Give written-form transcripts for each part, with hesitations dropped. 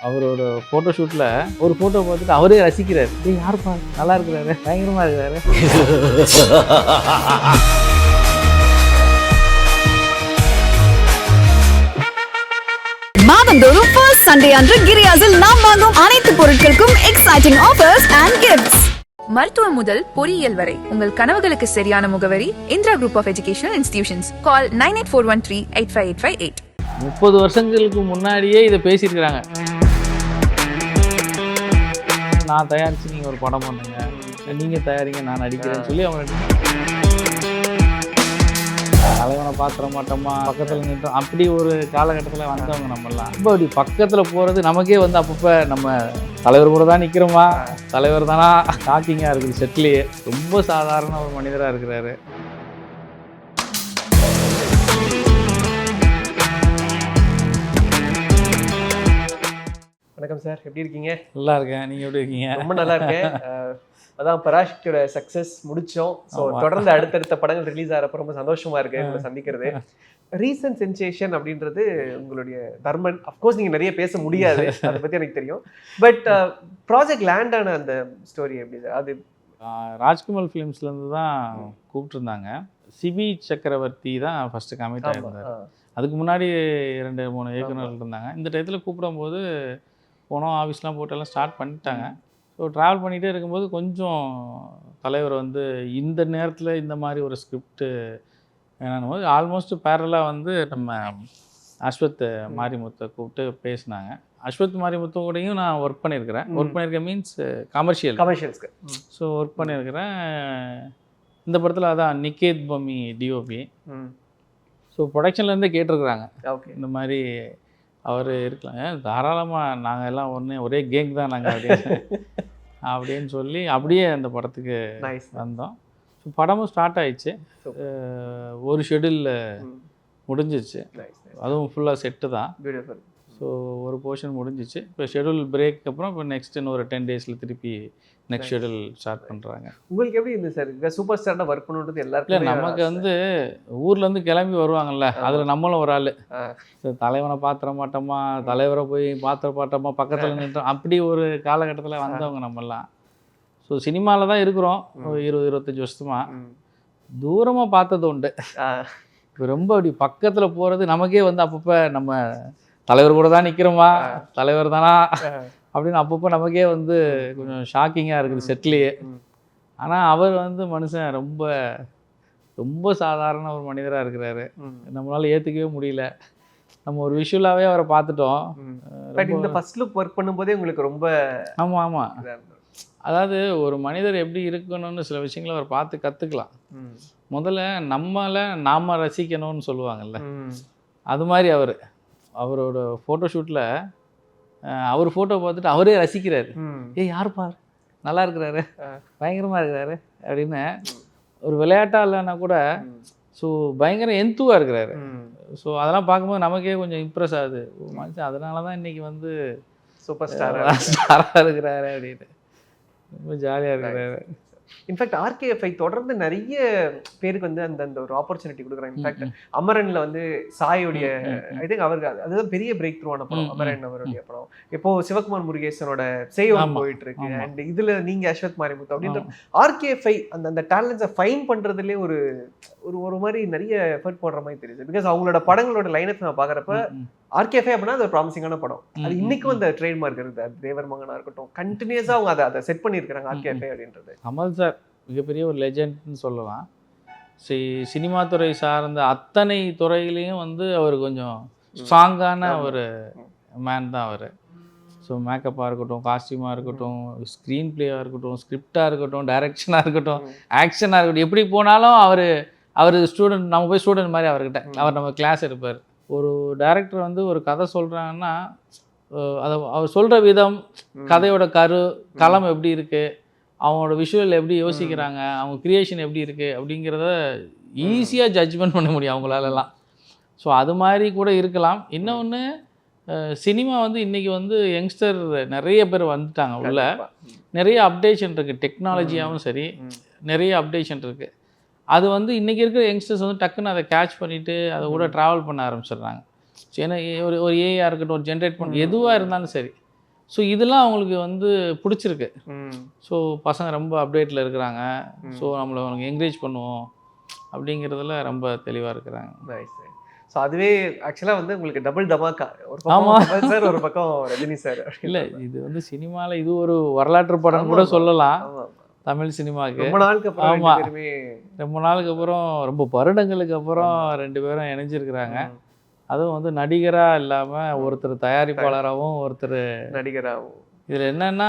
அவரோட ஃபோட்டோ ஷூட்டில் ஒரு ஃபோட்டோ பார்த்துட்டு அவரே ரசிக்கிறார். யாருப்பா நல்லா இருக்கிறாரு, பயங்கரமாக இருக்கிறாரு. மாதந்தோறும் ஃபர்ஸ்ட் சண்டே அன்று கிரியாஸில் நாம் வாங்கும் அனைத்து பொருட்களுக்கும் எக்ஸைட்டிங் ஆஃபர்ஸ் அண்ட் கிஃப்ட்ஸ். மருத்துவம் முதல் பொறியியல் வரை உங்கள் கனவுகளுக்கு சரியான முகவரி Indira group of educational institutions. Call 9841385858. 30 வருஷங்களுக்கு முன்னாடியே இதை பேசியிருக்கிறாங்க. நான் தயாரித்து நீங்கள் ஒரு படம் பண்ணுங்க, நீங்கள் தயாரிங்க, நான் நடிக்கிறேன்னு சொல்லி அவங்க தலைவனை பாத்திர மாட்டோமா, பக்கத்தில் நின்றோம், அப்படி ஒரு காலகட்டத்தில் வந்தவங்க நம்மலாம். ரொம்ப அப்படி பக்கத்தில் போகிறது நமக்கே வந்து அப்பப்போ நம்ம தலைவர் கூட தான் நிற்கிறோமா, தலைவர் தானா, ஷாக்கிங்காக இருக்குது. செட்லேயே ரொம்ப சாதாரண ஒரு மனிதராக இருக்கிறாரு. வணக்கம் சார், எப்படி இருக்கீங்க? நல்லா இருக்கேன், நீங்கள் எப்படி இருக்கீங்க? ரொம்ப நல்லா இருக்கேன். அதான் பராசக்தியோட சக்ஸஸ் முடித்தோம். ஸோ தொடர்ந்து அடுத்தடுத்த படங்கள் ரிலீஸ் ஆகிறப்ப ரொம்ப சந்தோஷமா இருக்கு உங்களை சந்திக்கிறது. ரீசன்ட் சென்சேஷன் அப்படின்றது உங்களுடைய தர்மன். அஃப்கோர்ஸ் நீங்கள் நிறைய பேச முடியாது, அதை பற்றி எனக்கு தெரியும். பட் ப்ராஜெக்ட் லேண்ட் ஆன அந்த ஸ்டோரி எப்படி சார்? அது ராஜ்குமார் ஃபிலிம்ஸ்லேருந்து தான் கூப்பிட்டுருந்தாங்க. சிபி சக்கரவர்த்தி தான் ஃபஸ்ட்டு கமிட் ஆகிருந்தார். அதுக்கு முன்னாடி 2-3 இயக்குநர்கள் இருந்தாங்க. இந்த டயத்தில் கூப்பிடும்போது போனோம், ஆஃபீஸ்லாம் போட்டெல்லாம் ஸ்டார்ட் பண்ணிட்டாங்க. ஸோ ட்ராவல் பண்ணிகிட்டே இருக்கும்போது கொஞ்சம் தலைவர் வந்து இந்த நேரத்தில் இந்த மாதிரி ஒரு ஸ்கிரிப்டு வேணும் போது ஆல்மோஸ்ட் பேரலாக வந்து நம்ம அஸ்வத் மாரிமுத்தை கூப்பிட்டு பேசினாங்க. அஸ்வத் மாரிமுத்து கூடயும் நான் ஒர்க் பண்ணியிருக்கேன் மீன்ஸ் கமர்ஷியல்ஸ்க்கு. ஸோ ஒர்க் பண்ணியிருக்கிறேன். இந்த படத்தில் அதான் நிகேத் பமி டிஓபி. ஸோ ப்ரொடக்ஷன்லேருந்தே கேட்டிருக்குறாங்க, ஓகே இந்த மாதிரி அவர் இருக்கலாங்க, தாராளமாக நாங்கள் எல்லாம் ஒரே கேங் தான் நாங்கள் அப்படின்னு சொல்லி அப்படியே அந்த படத்துக்கு வந்தோம். ஸோ படமும் ஸ்டார்ட் ஆயிடுச்சு. ஒரு ஷெடியூலில் முடிஞ்சிச்சு, அதுவும் ஃபுல்லாக செட்டு தான். ஸோ ஒரு போர்ஷன் முடிஞ்சிச்சு. இப்போ ஷெடியூல் பிரேக் அப்புறம் இப்போ நெக்ஸ்ட் இன்னொரு 10 டேஸில் திருப்பி நெக்ஸ்ட் ஷெடியூல் ஸ்டார்ட் பண்ணுறாங்க. உங்களுக்கு எப்படி இருந்தது சார்? இங்கே சூப்பர் ஸ்டார்டாக ஒர்க் பண்ணுறது எல்லாருக்கும் இல்லை, நமக்கு வந்து ஊர்லேருந்து கிளம்பி வருவாங்கல்ல, அதில் நம்மளும் ஒரு ஆள். தலைவனை பாத்திர மாட்டோமா, தலைவரை போய் பாத்திர மாட்டோமா, பக்கத்தில் நின்றோம், அப்படி ஒரு காலகட்டத்தில் வந்தவங்க நம்மலாம். ஸோ சினிமாவில் தான் இருக்கிறோம் 20-25 வருஷமா. தூரமாக பார்த்தது உண்டு. இப்போ ரொம்ப அப்படி பக்கத்தில் போகிறது நமக்கே வந்து அப்பப்போ நம்ம தலைவர் கூட தான் நிற்கிறோமா, தலைவர் தானா அப்படின்னு அப்பப்போ நமக்கே வந்து கொஞ்சம் ஷாக்கிங்காக இருக்குது செட்லேயே. ஆனால் அவர் வந்து மனுஷன் ரொம்ப ரொம்ப சாதாரண ஒரு மனிதராக இருக்கிறாரு. நம்மளால் ஏற்றுக்கவே முடியல. நம்ம ஒரு விஷுவலாகவே அவரை பார்த்துட்டோம். பட் இந்த ஃபர்ஸ்ட் லுக் ஒர்க் பண்ணும்போதே உங்களுக்கு ரொம்ப ஆமாம் அதாவது ஒரு மனிதர் எப்படி இருக்கணும்னு சில விஷயங்களை அவர் பார்த்து கற்றுக்கலாம். முதல்ல நம்மளை நாம் ரசிக்கணும்னு சொல்லுவாங்கல்ல, அது மாதிரி அவரோட ஃபோட்டோ ஷூட்டில் அவர் ஃபோட்டோ பார்த்துட்டு அவரே ரசிக்கிறாரு. யாருப்பா நல்லா இருக்கிறாரு, பயங்கரமாக இருக்கிறாரு அப்படின்னு. ஒரு விளையாட்டாக இல்லைன்னா கூட ஸோ பயங்கர எந்துவாக இருக்கிறாரு. ஸோ அதெல்லாம் பார்க்கும்போது நமக்கே கொஞ்சம் இம்ப்ரெஸ் ஆகுது. மனுஷன் அதனால தான் இன்றைக்கி வந்து சூப்பர் ஸ்டாராக இருக்கிறாரு அப்படின்னு ரொம்ப ஜாலியாக இருக்கிறாரு. இன்ஃபேக்ட் RKFI தொடர்ந்து நிறைய பேருக்கு வந்து அந்த ஒரு ஆப்பர்ச்சுனிட்டி கொடுக்குறாங்க. இன்ஃபேக்ட் அமரன்ல வந்து சாயோடைய ஐ திங்க் அவருக்கு அதுதான் பெரிய பிரேக் த்ரூ ஆன படம் அமரன் அவருடைய படம். இப்போ சிவகுமார் முருகேசனோட சேவம் போயிட்டு இருக்கு. அண்ட் இதுல நீங்க அஸ்வத் மாரிமுத்து அப்படின்ற RKFI அந்த டேலண்ட்ஸை ஃபைன் பண்றதுலேயே ஒரு ஒரு மாதிரி நிறைய எஃபர்ட் போடுற மாதிரி தெரியுது. பிகாஸ் அவங்களோட படங்களோட லைனப் நான் பாக்குறப்ப RKFI அப்படின்னா அது ஒரு ப்ராமிசிங்கான படம். அது இன்னைக்கும் அந்த ட்ரேட்மார்க் இருக்குது. தேவர் மகனா இருக்கட்டும், கண்டினியூஸா அவங்க அதை செட் பண்ணியிருக்கிறாங்க RKFI அப்படின்றது. கமல் சார் மிகப்பெரிய ஒரு லெஜெண்ட்னு சொல்லலாம். சினிமா துறை சார்ந்த அத்தனை துறையிலையும் வந்து அவர் கொஞ்சம் ஸ்ட்ராங்கான ஒரு மேன் தான் அவர். ஸோ மேக்கப்பாக இருக்கட்டும், காஸ்டியூமாக இருக்கட்டும், ஸ்க்ரீன் பிளேயாக இருக்கட்டும், ஸ்கிரிப்டாக இருக்கட்டும், டைரக்ஷனாக இருக்கட்டும், ஆக்ஷனாக இருக்கட்டும், எப்படி போனாலும் அவர் ஸ்டூடெண்ட், நம்ம போய் ஸ்டூடெண்ட் மாதிரி அவர்கிட்ட அவர் நம்ம கிளாஸ் எடுப்பார். ஒரு டைரக்டர் வந்து ஒரு கதை சொல்கிறாங்கன்னா அதை அவர் சொல்கிற விதம், கதையோட களம் எப்படி இருக்குது, அவங்களோட விஷுவல் எப்படி யோசிக்கிறாங்க, அவங்க க்ரியேஷன் எப்படி இருக்குது அப்படிங்கிறத ஈஸியாக ஜட்ஜ்மெண்ட் பண்ண முடியும் அவங்களாலலாம். ஸோ அது மாதிரி கூட இருக்கலாம். இன்னொன்று, சினிமா வந்து இன்றைக்கி வந்து யங்ஸ்டர் நிறைய பேர் வந்துட்டாங்க உள்ள. நிறைய அப்டேஷன் இருக்குது, டெக்னாலஜியாகவும் சரி நிறைய அப்டேஷன் இருக்குது. அது வந்து இன்றைக்கி இருக்கிற யங்ஸ்டர்ஸ் வந்து டக்குன்னு அதை கேட்ச் பண்ணிவிட்டு அதை கூட ட்ராவல் பண்ண ஆரம்பிச்சிடுறாங்க. ஏன்னா ஒரு ஏஐயாக இருக்கட்டும், ஒரு ஜென்ரேட் பண்ண எதுவாக இருந்தாலும் சரி, ஸோ இதெல்லாம் அவங்களுக்கு வந்து பிடிச்சிருக்கு. ம். ஸோ பசங்க ரொம்ப அப்டேட்டில் இருக்கிறாங்க. ஸோ நம்மளை அவங்களுக்கு என்கரேஜ் பண்ணுவோம் அப்படிங்கிறதுல ரொம்ப தெளிவாக இருக்கிறாங்க. நைஸ். ஸோ அதுவே ஆக்சுவலாக வந்து உங்களுக்கு டபுள் தமாக்கா. ஒரு ஆமா. பக்கம் கமல் சார், ஒரு பக்கம் ரஜினி சார். இல்லை, இது வந்து சினிமாவில் இது ஒரு வரலாற்று படம் கூட சொல்லலாம். ஆமா. தமிழ் சினிமாவுக்கு ரொம்ப நாளுக்கு அப்புறம் ஆமா. ரெண்டு பேருமே ரொம்ப நாளுக்கு அப்புறம், ரொம்ப வருடங்களுக்கு அப்புறம் 2 பேரும் இணைஞ்சிருக்கிறாங்க. அதுவும் வந்து நடிகராக இல்லாமல் ஒருத்தர் தயாரிப்பாளராகவும் ஒருத்தர் நடிகராகவும். இதில் என்னென்னா,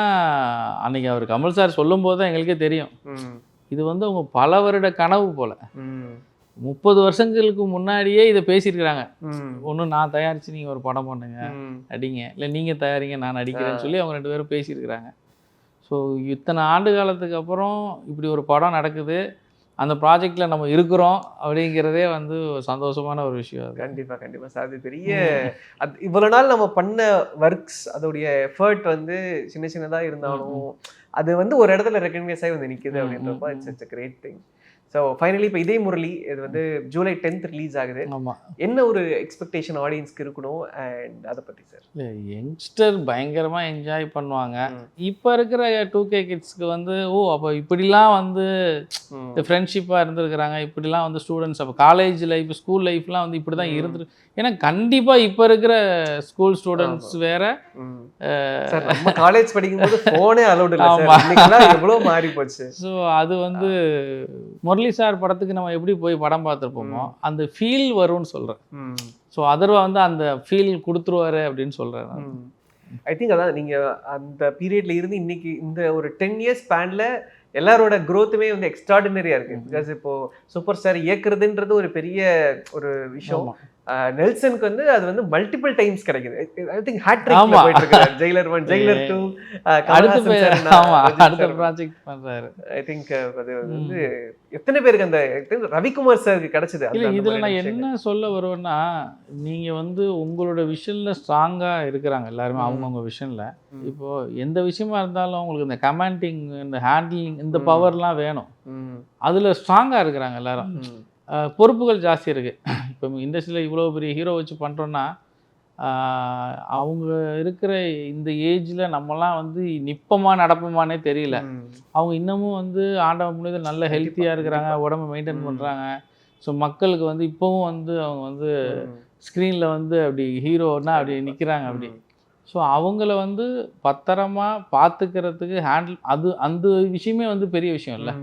அன்னைக்கு அவர் கமல் சார் சொல்லும்போது தான் எங்களுக்கே தெரியும், ம். இது வந்து அவங்க பல வருட கனவு போல். ம். 30 வருஷங்களுக்கு முன்னாடியே இதை பேசியிருக்கிறாங்க. ம். ஒன்று நான் தயாரித்து நீங்கள் ஒரு படம் பண்ணுங்க, ம். நடிங்க, இல்லை நீங்கள் தயாரிங்க நான் நடிக்கிறேன்னு சொல்லி அவங்க 2 பேரும் பேசியிருக்கிறாங்க. ஸோ இத்தனை ஆண்டு காலத்துக்கு அப்புறம் இப்படி ஒரு படம் நடக்குது, அந்த ப்ராஜெக்டில் நம்ம இருக்கிறோம் அப்படிங்கிறதே வந்து ஒரு சந்தோஷமான ஒரு விஷயம் அது. கண்டிப்பா கண்டிப்பா சார். அது பெரிய அது இவ்வளவு நாள் நம்ம பண்ண ஒர்க்ஸ், அதோடைய எஃபர்ட் வந்து சின்ன சின்னதா இருந்தாலும் அது வந்து ஒரு இடத்துல ரெகக்னைஸ் ஆகி வந்து நிக்குது அப்படின்றப்ப it's a great thing. So finally இப்போ இதே முரளி இது வந்து ஜூலை 10th ரிலீஸ் ஆகுது. ஆமாம். என்ன ஒரு எக்ஸ்பெக்டேஷன் ஆடியன்ஸ்க்கு இருக்கணும் அண்ட் அதை பற்றி சார்? இல்லை, யங்ஸ்டர் பயங்கரமாக என்ஜாய் பண்ணுவாங்க. இப்போ இருக்கிற 2K கிட்ஸ்க்கு வந்து அப்போ இப்படிலாம் வந்து இந்த ஃப்ரெண்ட்ஷிப்பாக இருந்திருக்கிறாங்க, இப்படிலாம் வந்து ஸ்டூடெண்ட்ஸ் அப்போ காலேஜ் லைஃப் ஸ்கூல் லைஃப்லாம் வந்து இப்படி தான் இருந்துருக்கு. ஏன்னா கண்டிப்பாக இப்போ இருக்கிற ஸ்கூல் ஸ்டூடெண்ட்ஸ் வேற. சார் நம்ம காலேஜ் படிக்கும்போது ஃபோனே அலௌட் இல்லை சார். இன்னைக்குலாம் எவ்வளோ மாறி போச்சு. ஸோ அது வந்து முரளி சார் படத்துக்கு நம்ம எப்படி போய் படம் பார்த்துருப்போமோ அந்த ஃபீல் வரும்னு சொல்கிறேன். ஸோ அதர்வா வந்து அந்த ஃபீல் கொடுத்துருவாரு அப்படின்னு சொல்கிறேன். ஐ திங்க் அதான் நீங்கள் அந்த பீரியட்ல இருந்து இன்னைக்கு இந்த ஒரு 10 years ஸ்பேன்ல எல்லாரோட க்ரோத்துமே வந்து எக்ஸ்ட்ராடினரியா இருக்கு. பிகாஸ் இப்போ சூப்பர் ஸ்டார் இயக்குறதுன்றது ஒரு பெரிய ஒரு விஷயம். நெல்சனுக்கு வந்து அது வந்து மல்டிபிள் டைம்ஸ் கிடைக்குது. ஐ திங்க் ஹேட்ரிக்ல போயிட்டு இருக்காரு. ஜெயிலர் 1, ஜெயிலர் 2, அடுத்த ப்ராஜெக்ட் பண்றாரு. ஐ திங்க் அது வந்து எத்தனை பேருக்கு அந்த ரவிக்குமார் சாருக்கு கிடைச்சது. இல்ல, இதுல நான் என்ன சொல்ல வருவேன்னா, நீங்க வந்து உங்களோட விஷன்ல ஸ்ட்ராங்கா இருக்கிறாங்க எல்லாருமே அவங்கவுங்க விஷன்ல. இப்போ எந்த விஷயமா இருந்தாலும் உங்களுக்கு இந்த கமெண்டிங், இந்த ஹேண்ட்லிங், இந்த பவர்லாம் வேணும். அதுல ஸ்ட்ராங்கா இருக்கிறாங்க எல்லாரும். பொறுப்புகள் ஜாஸ்தி இருக்குது. இப்போ இண்டஸ்ட்ரியில் இவ்வளோ பெரிய ஹீரோ வச்சு பண்ணுறோன்னா, அவங்க இருக்கிற இந்த ஏஜில் நம்மலாம் வந்து நிற்போமா நடப்போமானே தெரியல. அவங்க இன்னமும் வந்து ஆண்டவன் புனித நல்ல ஹெல்த்தியாக இருக்கிறாங்க, உடம்பை மெயின்டைன் பண்ணுறாங்க. ஸோ மக்களுக்கு வந்து இப்போவும் வந்து அவங்க வந்து ஸ்க்ரீனில் வந்து அப்படி ஹீரோன்னா அப்படி நிற்கிறாங்க அப்படி. ஸோ அவங்கள வந்து பத்திரமா பார்த்துக்கிறதுக்கு அந்த விஷயமே வந்து பெரிய விஷயம் இல்லை.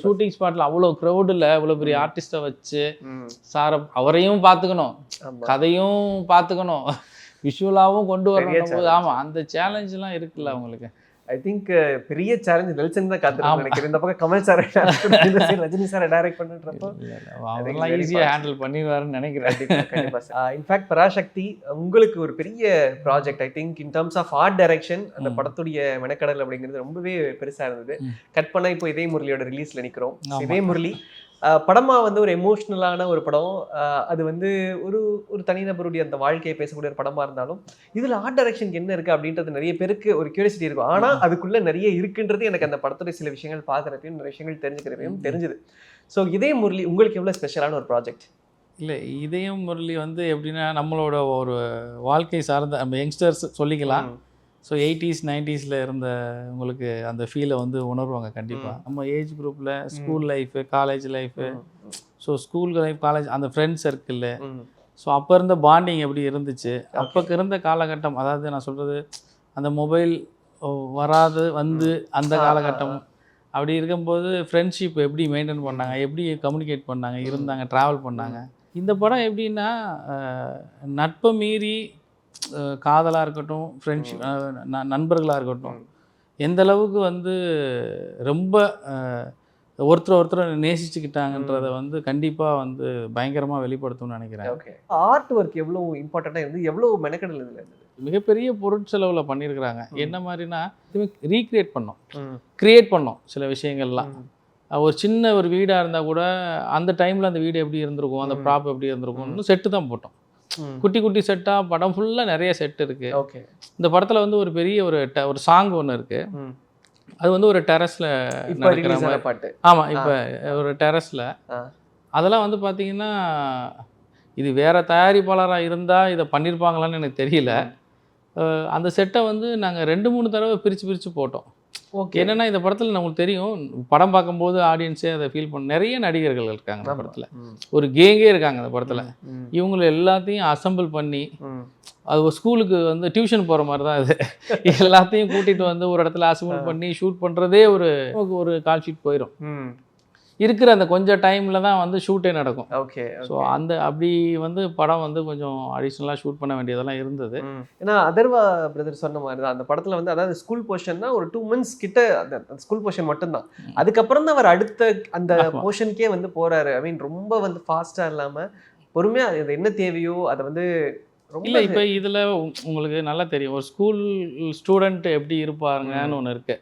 ஷூட்டிங் ஸ்பாட்டில் அவ்வளோ க்ரௌடில் அவ்வளோ பெரிய ஆர்டிஸ்ட்டை வச்சு அவரையும் பார்த்துக்கணும், கதையும் பார்த்துக்கணும், விஷுவலாகவும் கொண்டு வரணும். ஆமாம், அந்த சேலஞ்செலாம் இருக்குல்ல அவங்களுக்கு. ஐ திங்க் பெரிய சேலஞ்ச் நெல்சன் தான் காத்துருக்கேன் நினைக்கிறேன். இந்த பக்கம் கமல் சார் ரஜினி சாரை டைரக்ட் பண்ணுறப்போ அவரெல்லாம் ஈஸியாக ஹேண்டில் பண்ணிடுவாருன்னு நினைக்கிறேன். கண்டிப்பாக சார். இன்ஃபேக்ட் பராசக்தி உங்களுக்கு ஒரு பெரிய project. I think in terms of art direction அந்த படத்துடைய மெனக்கடல் அப்படிங்கிறது ரொம்பவே பெருசாக இருந்தது. கட் பண்ணால் இப்போ இதே முரளியோட ரிலீஸில் நிற்கிறோம். இதே முரளி படமாக வந்து ஒரு எமோஷ்னலான ஒரு படம். அது வந்து ஒரு ஒரு தனிநபருடைய அந்த வாழ்க்கையை பேசக்கூடிய ஒரு படமாக இருந்தாலும் இதில் ஆர்ட் டைரக்ஷனுக்கு என்ன இருக்குது அப்படின்றது நிறைய பேருக்கு ஒரு கியூரியாசிட்டி இருக்கும். ஆனால் அதுக்குள்ளே நிறைய இருக்குன்றது எனக்கு அந்த படத்துடைய சில விஷயங்கள் பார்க்குறப்பையும் நிறைய விஷயங்கள் தெரிஞ்சுக்கிறப்பையும் தெரிஞ்சுது. ஸோ இதே முரளி உங்களுக்கு எவ்வளோ ஸ்பெஷலான ஒரு ப்ராஜெக்ட்? இல்லை, இதயம் முரளி வந்து எப்படின்னா நம்மளோட ஒரு வாழ்க்கை சார்ந்த நம்ம யங்ஸ்டர்ஸ் சொல்லிக்கலாம். ஸோ 80s 90s இருந்த உங்களுக்கு அந்த ஃபீலை வந்து உணர்வாங்க கண்டிப்பாக. நம்ம ஏஜ் குரூப்பில் school life, college life, so school life, college, அந்த ஃப்ரெண்ட்ஸ் சர்க்கிள், ஸோ அப்போ இருந்த பாண்டிங் எப்படி இருந்துச்சு, அப்போக்கு இருந்த காலகட்டம். அதாவது நான் சொல்கிறது அந்த மொபைல் வராது வந்து அந்த காலகட்டம். அப்படி இருக்கும்போது ஃப்ரெண்ட்ஷிப் எப்படி மெயின்டைன் பண்ணாங்க, எப்படி கம்யூனிகேட் பண்ணாங்க, இருந்தாங்க, ட்ராவல் பண்ணாங்க. இந்த படம் எப்படின்னா நட்பை மீறி காதலாக இருக்கட்டும், ஃப்ரெண்ட்ஷிப், நண்பர்களாக இருக்கட்டும், எந்த அளவுக்கு வந்து ரொம்ப ஒருத்தர் நேசிச்சுக்கிட்டாங்கன்றதை வந்து கண்டிப்பாக வந்து பயங்கரமாக வெளிப்படுத்தும்னு நினைக்கிறேன். ஓகே, ஆர்ட் ஒர்க் எவ்வளோ இம்பார்ட்டண்ட்டாக இருந்து எவ்வளோ மெனக்கடல் இதில் இருந்தது? மிகப்பெரிய பொருட்செலவில் பண்ணியிருக்கிறாங்க. என்ன மாதிரினா ரீக்ரியேட் பண்ணோம், க்ரியேட் பண்ணோம் சில விஷயங்கள்லாம். ஒரு சின்ன ஒரு வீடாக இருந்தால் கூட அந்த டைமில் அந்த வீடு எப்படி இருந்திருக்கும், அந்த ப்ராப் எப்படி இருந்திருக்கும்னு செட்டு தான் போட்டோம். குட்டி குட்டி செட்டாக படம் ஃபுல்லாக நிறைய செட் இருக்குது. ஓகே, இந்த படத்தில் வந்து ஒரு பெரிய ஒரு சாங் ஒன்று இருக்குது. அது வந்து ஒரு டெரஸில் நடக்கிற மாதிரி பாட்டு. ஆமாம், இப்போ ஒரு டெரஸில். அதெல்லாம் வந்து பார்த்தீங்கன்னா இது வேறு தயாரிப்பாளராக இருந்தால் இதை பண்ணியிருப்பாங்களான்னு எனக்கு தெரியல. அந்த செட்டை வந்து நாங்கள் 2-3 தடவை பிரித்து போட்டோம். ஓகே. என்னென்னா இந்த படத்தில் நம்மளுக்கு தெரியும், படம் பார்க்கும்போது ஆடியன்ஸே அதை ஃபீல் பண்ண நிறைய நடிகர்கள் இருக்காங்க அந்த படத்தில். ஒரு கேங்கே இருக்காங்க அந்த படத்தில். இவங்களை எல்லாத்தையும் அசம்பிள் பண்ணி அது ஒரு ஸ்கூலுக்கு வந்து டியூஷன் போகிற மாதிரி தான் இது. எல்லாத்தையும் கூட்டிகிட்டு வந்து ஒரு இடத்துல அசம்பிள் பண்ணி ஷூட் பண்ணுறதே ஒரு கால் ஷீட் போயிடும். இருக்கிற அந்த கொஞ்சம் டைமில் தான் வந்து ஷூட்டே நடக்கும். ஓகே. ஸோ அப்படி வந்து படம் வந்து கொஞ்சம் அடிஷ்னலாக ஷூட் பண்ண வேண்டியதெல்லாம் இருந்தது. ஏன்னா அதர்வா பிரதர் சொன்ன மாதிரி தான் அந்த படத்தில் வந்து அதாவது ஸ்கூல் போர்ஷன்னா ஒரு 2 months கிட்ட அந்த ஸ்கூல் போர்ஷன் மட்டும்தான். அதுக்கப்புறம் தான் அவர் அடுத்த அந்த போர்ஷனுக்கே வந்து போகிறாரு. ஐ மீன் ரொம்ப வந்து ஃபாஸ்ட்டாக இல்லாமல் பொறுமையாக அது என்ன தேவையோ அதை வந்து இல்லை. இப்போ இதில் உங்களுக்கு நல்லா தெரியும், ஒரு ஸ்கூல் ஸ்டூடெண்ட் எப்படி இருப்பாருங்கன்னு ஒன்று இருக்கு.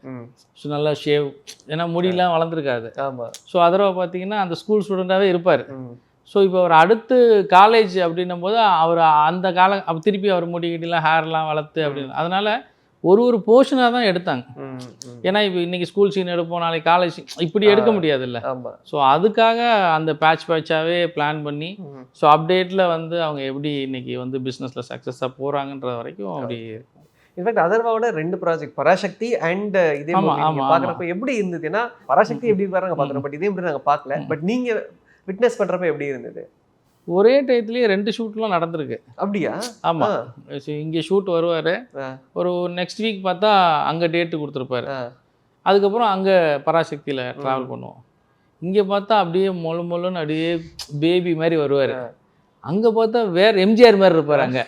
ஸோ நல்லா ஷேவ், ஏன்னா முடியெல்லாம் வளர்ந்துருக்காது. ஆமாம். ஸோ அதர்வா பார்த்தீங்கன்னா அந்த ஸ்கூல் ஸ்டூடெண்ட்டாகவே இருப்பார். ஸோ இப்போ அவர் அடுத்து காலேஜ் அப்படின்னும் போது அவர் அந்த திருப்பி அவர் முடிக்கிட்டலாம் ஹேர்லாம் வளர்த்து அப்படின்னு, அதனால ஒரு போர்ஷனாக தான் எடுத்தாங்க. ஏன்னா இப்போ இன்றைக்கி ஸ்கூல் சீன் எடுப்போம், நாளைக்கு காலேஜ் சீன், இப்படி எடுக்க முடியாதுல்ல. ஸோ அதுக்காக அந்த பேட்சாகவே பிளான் பண்ணி ஸோ அப்டேட்டில் வந்து அவங்க எப்படி இன்னைக்கு வந்து பிஸ்னஸில் சக்ஸஸாக போகிறாங்கன்ற வரைக்கும் அப்படி இருக்கும். இன்ஃபேக்ட் அதர்வாவோட 2 ப்ராஜெக்ட் பராசக்தி அண்ட் இதே பார்க்குறப்ப எப்படி இருந்தது? ஏன்னா பராசக்தி எப்படி பாருங்க பார்க்குறோம், பட் இதே எப்படி நாங்கள் பார்க்கல. பட் நீங்கள் விட்னஸ் பண்ணுறப்ப எப்படி இருந்தது? ஒரே டயத்துலேயே 2 ஷூட்லாம் நடந்திருக்கு. அப்படியா? ஆமாம். இங்கே ஷூட் வருவார், ஒரு நெக்ஸ்ட் வீக் பார்த்தா அங்கே டேட்டு கொடுத்துருப்பாரு, அதுக்கப்புறம் அங்கே பராசக்தியில் ட்ராவல் பண்ணுவோம். இங்கே பார்த்தா அப்படியே மொழுன்னு அப்படியே பேபி மாதிரி வருவார், அங்கே பார்த்தா வேறு எம்ஜிஆர் மாதிரி இருப்பார். அங்கே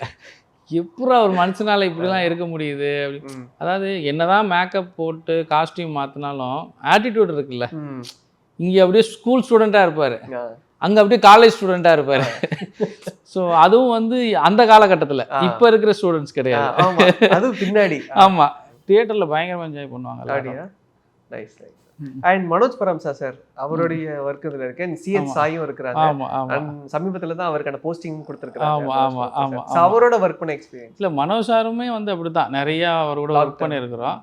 எப்படா ஒரு மனுஷனால் இப்படிலாம் இருக்க முடியுது அப்படி. அதாவது என்னதான் மேக்கப் போட்டு காஸ்டியூம் மாற்றினாலும் ஆட்டிடியூட் இருக்குல்ல, இங்கே அப்படியே ஸ்கூல் ஸ்டூடெண்ட்டாக இருப்பார், அங்கே அப்படியே காலேஜ் ஸ்டூடெண்ட்டாக இருப்பார். ஸோ அதுவும் வந்து அந்த காலகட்டத்தில் இப்போ இருக்கிற ஸ்டூடெண்ட்ஸ் கிடையாது. அதுவும் பின்னாடி. ஆமாம், தியேட்டரில் பயங்கரமாக என்ஜாய் பண்ணுவாங்க. நைஸ். அண்ட் மனோஜ் பரம்சா சார் அவருடைய ஒர்க் இதில் இருக்கு. சிஎன் சாயும் இருக்கிறாங்க. சமீபத்தில் தான் அவருக்கான போஸ்டிங் கொடுத்துருக்காங்க. அவரோட ஒர்க் பண்ண எக்ஸ்பீரியன்ஸ் இல்லை, மனோஜ் சாருமே வந்து அப்படி தான் நிறையா அவரோட ஒர்க் பண்ணியிருக்கிறோம்.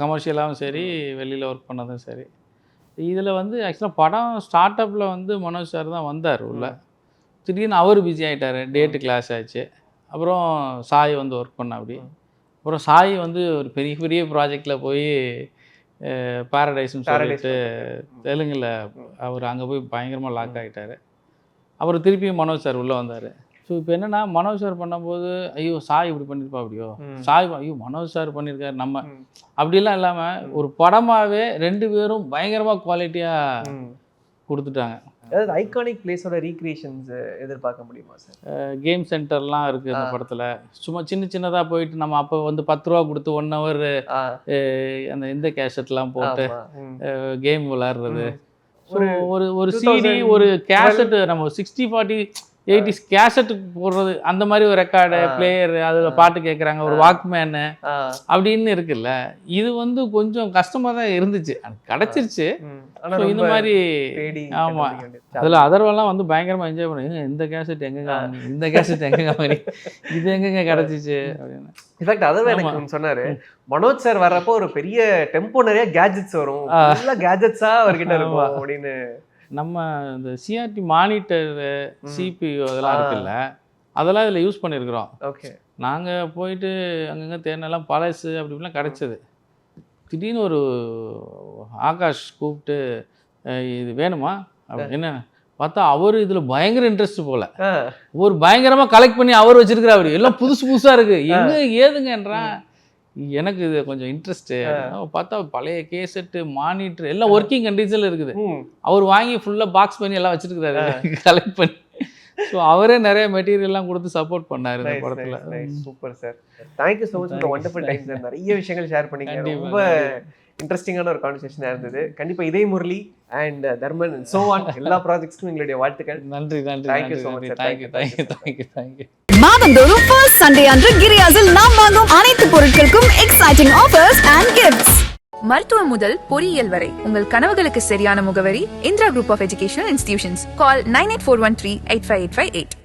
கமர்ஷியலாகவும் சரி, வெளியில் ஒர்க் பண்ணதும் சரி. இதில் வந்து ஆக்சுவலாக படம் ஸ்டார்ட் அப்பில் வந்து மனோஜ் சார் தான் வந்தார் உள்ள. திடீர்னு அவர் பிஸி ஆகிட்டார், டேட்டு கிளாஸ் ஆச்சு. அப்புறம் சாய் வந்து ஒர்க் பண்ண அப்படி. அப்புறம் சாய் வந்து ஒரு பெரிய ப்ராஜெக்டில் போய் பாரடைஸ்ன்னு சொல்லிட்டு தெலுங்கில் அவர் அங்கே போய் பயங்கரமாக லாக் ஆகிட்டார். அப்புறம் திருப்பியும் மனோஜ் சார் உள்ளே வந்தார். ஸோ இப்போ என்னென்னா மனோஜ் சார் பண்ணும்போது ஐயோ சாய் இப்படி பண்ணியிருப்பா, அப்படியோ சாய் ஐயோ மனோஜ் சார் பண்ணியிருக்காரு நம்ம அப்படிலாம் இல்லாமல் ஒரு படமாகவே 2 பேரும் பயங்கரமாக குவாலிட்டியாக கொடுத்துட்டாங்க. அதாவது ஐகானிக் பிளேஸோட ரீக்ரியேஷன்ஸ் எதிர்பார்க்க முடியுமா சார்? கேம் சென்டர்லாம் இருக்குது இந்த படத்தில். சும்மா சின்னதாக போயிட்டு நம்ம அப்போ வந்து 10 ரூபா கொடுத்து 1 hour அந்த இந்த கேசட்லாம் போட்டு கேம் விளாட்றது. ஒரு சிடி ஒரு கேசட் நம்ம 60-40 80s கேசட் போடுறது, அந்த மாதிரி ஒரு ரெக்கார்டு பிளேயர், அதில் பாட்டு கேட்குறாங்க, ஒரு வாக்மேனு அப்படின்னு இருக்குல்ல. இது வந்து கொஞ்சம் கஷ்டமாக தான் இருந்துச்சு, கிடச்சிருச்சு. இந்த மாதிரி ஆமாம், அதில் அதர்வெல்லாம் வந்து பயங்கரமாக என்ஜாய் பண்ணுங்க. இந்த கேசட் எங்கெங்க வாங்கி, இந்த கேசட் எங்கெங்க வாங்கி, இது எங்கெங்க கிடச்சிச்சு அப்படின்னு. இன்ஃபேக்ட் அதர்வா எனக்கு சொன்னார், மனோஜ் சார் வர்றப்போ ஒரு பெரிய டெம்போ நிறைய கேஜெட்ஸ் வரும், எல்லா கேஜெட்ஸாக அவர்கிட்ட இருக்கும் அப்படின்னு. நம்ம இந்த சிஆர்டி மானிட்டரு, சிபியூ அதெல்லாம் இருக்குல்ல, அதெல்லாம் இதில் யூஸ் பண்ணியிருக்கிறோம். ஓகே. நாங்கள் போயிட்டு அங்கங்கே தேனெல்லாம் பழசு அப்படி இப்படிலாம் கிடச்சிது. திடீர்னு ஒரு ஆகாஷ் கூப்பிட்டு இது வேணுமா அப்படி என்ன பார்த்தா அவர் இதில் பயங்கர இன்ட்ரெஸ்ட் போல், ஒரு பயங்கரமாக கலெக்ட் பண்ணி அவர் வச்சிருக்கிறார். அப்படி எல்லாம் புதுசாக இருக்குது, எங்கே ஏதுங்கன்றான். எனக்கு இது கொஞ்சம் இன்ட்ரெஸ்ட்டு. பார்த்தா பழைய கேசட்டு, மானிட்டர் எல்லாம் ஒர்க்கிங் கண்டிஷனில் இருக்குது. அவர் வாங்கி ஃபுல்லாக பாக்ஸ் பண்ணி எல்லாம் வச்சுருக்கிறாரு கலெக்ட் பண்ணி. ஸோ அவரே நிறைய மெட்டீரியல்லாம் கொடுத்து சப்போர்ட் பண்ணார் இந்த படத்தில். Super sir, thank you so much for wonderful time sir. நிறைய விஷயங்கள் ஷேர் பண்ணிங்க, ரொம்ப இன்ட்ரெஸ்டிங்கான ஒரு கான்வர்சேஷனாக இருந்தது. கண்டிப்பாக இதே Murali and Dharman and so on எல்லா ப்ராஜெக்ட்ஸ்க்கும் எங்களுடைய வாழ்த்துக்கள். நன்றி. Thank you so much. தேங்க்யூ. மாதந்தோறும் ஃபர்ஸ்ட் சண்டே அன்று கிரியாஸில் நாம் வாங்கும் அனைத்து பொருட்களுக்கும் எக்ஸைட்டிங் ஆஃபர்ஸ் அண்ட் கிஃப்ட்ஸ். மருத்துவம் முதல் பொறியியல் வரை உங்கள் கனவுகளுக்கு சரியான முகவரி Indira group of education institutions. Call 9841385858.